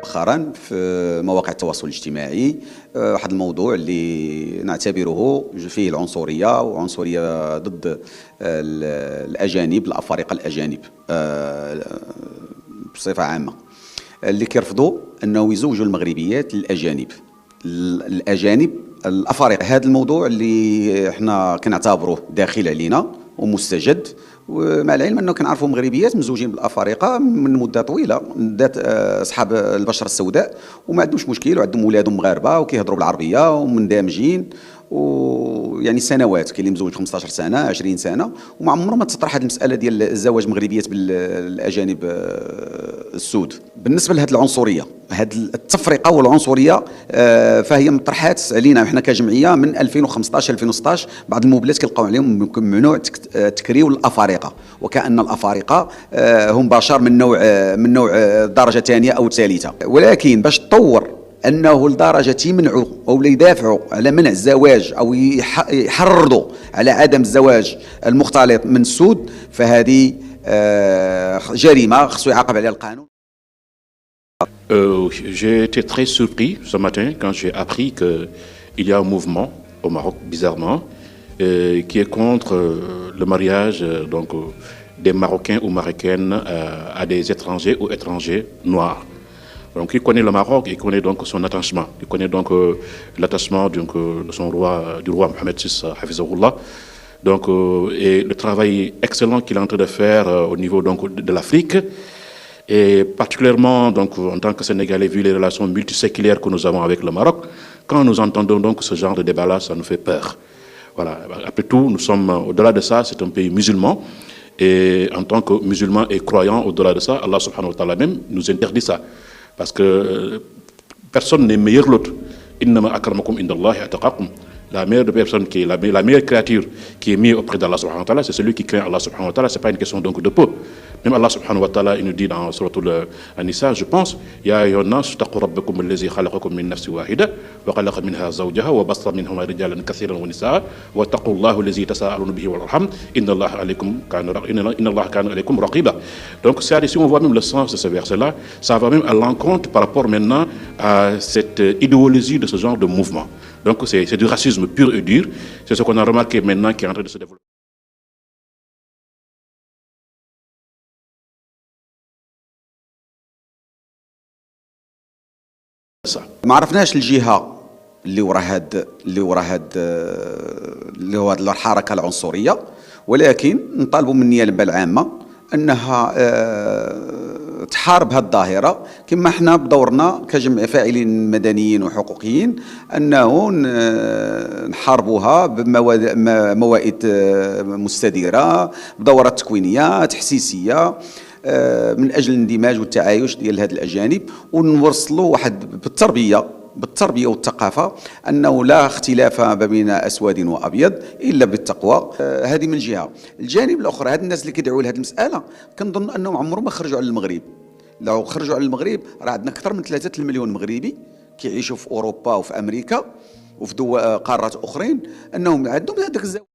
مؤخرا في مواقع التواصل الاجتماعي واحد الموضوع اللي نعتبره فيه العنصرية وعنصرية ضد الأجانب، الأفارقة الأجانب بصفة عامة، اللي كيرفضوا أنه يزوجوا المغربيات الأجانب الأفارقة. هذا الموضوع اللي احنا كنعتبروه داخل علينا ومستجد، ومع العلم انه كنعرفوا مغربيات مزوجين بالافارقه من مده طويله، بالذات اصحاب البشره السوداء، وما عندهمش مشكل، وعندهم ولادهم مغاربه وكيهضروا بالعربيه ومندمجين، ويعني سنوات. كاين اللي مزوج 15 سنه 20 سنه وما عمره ما تطرح هذه المساله ديال الزواج مغربيات بالاجانب السود. بالنسبه لهذه العنصريه، هذه التفرقه والعنصريه فهي مطرحات علينا احنا كجمعيه من 2015 2016. بعض الموبلات كيلقاو عليهم ممنوع تكريو الافارقه، وكأن الافارقه هم بشر من نوع درجه ثانيه او ثالثه. ولكن باش تطور انه لدرجه يمنعوا او يدافعوا على منع الزواج او يحرضوا على عدم الزواج المختلط من السود، فهذه جريمه خصو يعاقب عليها القانون. J'ai été très surpris ce matin quand j'ai appris qu'il y a un mouvement au Maroc, bizarrement, qui est contre le mariage des Marocains ou Marocaines à des étrangers ou étrangers noirs. Donc il connaît le Maroc, il connaît donc son attachement, il connaît donc l'attachement de du roi Mohamed VI, Hafizahullah. Donc, et le travail excellent qu'il est en train de faire au niveau donc, de l'Afrique. Et particulièrement donc, en tant que Sénégalais, vu les relations multiséculaires que nous avons avec le Maroc, quand nous entendons donc ce genre de débat-là, ça nous fait peur. Voilà. Après tout, nous sommes, au-delà de ça, c'est un pays musulman. Et en tant que musulmans et croyants, au-delà de ça, Allah subhanahu wa ta'ala même nous interdit ça. Parce que personne n'est meilleur que l'autre. Innama akramakum indallahi ataqakum. La meilleure personne, la meilleure créature qui est mise auprès d'Allah subhanahu wa ta'ala, c'est celui qui craint Allah subhanahu wa ta'ala. Ce n'est pas une question donc de peu. Même Allah subhanahu wa ta'ala, il nous dit dans Suratul An-Nisa, je pense, Ya ayyuhan nas taqu rabbakum allazi khalaqakum min nafsin wahida wa khalaqa minha zawjaha wa bassa minhuma rijalan kathiran wa nisaa wa taqullaha allazi tasaaluna bihi wal arham inna Allaha kana alaykum raqiba. Donc si on voit même le sens de ce verset-là, ça va même à l'encontre par rapport maintenant à cette idéologie de ce genre de mouvement. Donc c'est du racisme pur et dur. C'est ce qu'on a remarqué maintenant qui est en train de se développer. ما عرفناش الجهه اللي ورا هاد الحركه العنصريه، ولكن نطالبوا من النيابه العامه انها تحارب هذه الظاهره، كما احنا بدورنا كجمع فاعلين مدنيين وحقوقيين انه نحاربوها بموائد مستديره، بدورات تكوينيه تحسيسيه من اجل الاندماج والتعايش ديال هاد الاجانب، ونوصلوا واحد بالتربيه والثقافه انه لا اختلاف ما بين اسود وابيض الا بالتقوى. هذه من جهه. الجانب الاخر، هاد الناس اللي كيدعوا لهذه المساله كنظن انهم عمرهم ما خرجوا على المغرب. لو خرجوا على المغرب راه عندنا اكثر من 3 مليون مغربي كيعيشوا في اوروبا وفي امريكا وفي دول قارات اخرين، انهم عندهم هذاك الزواج.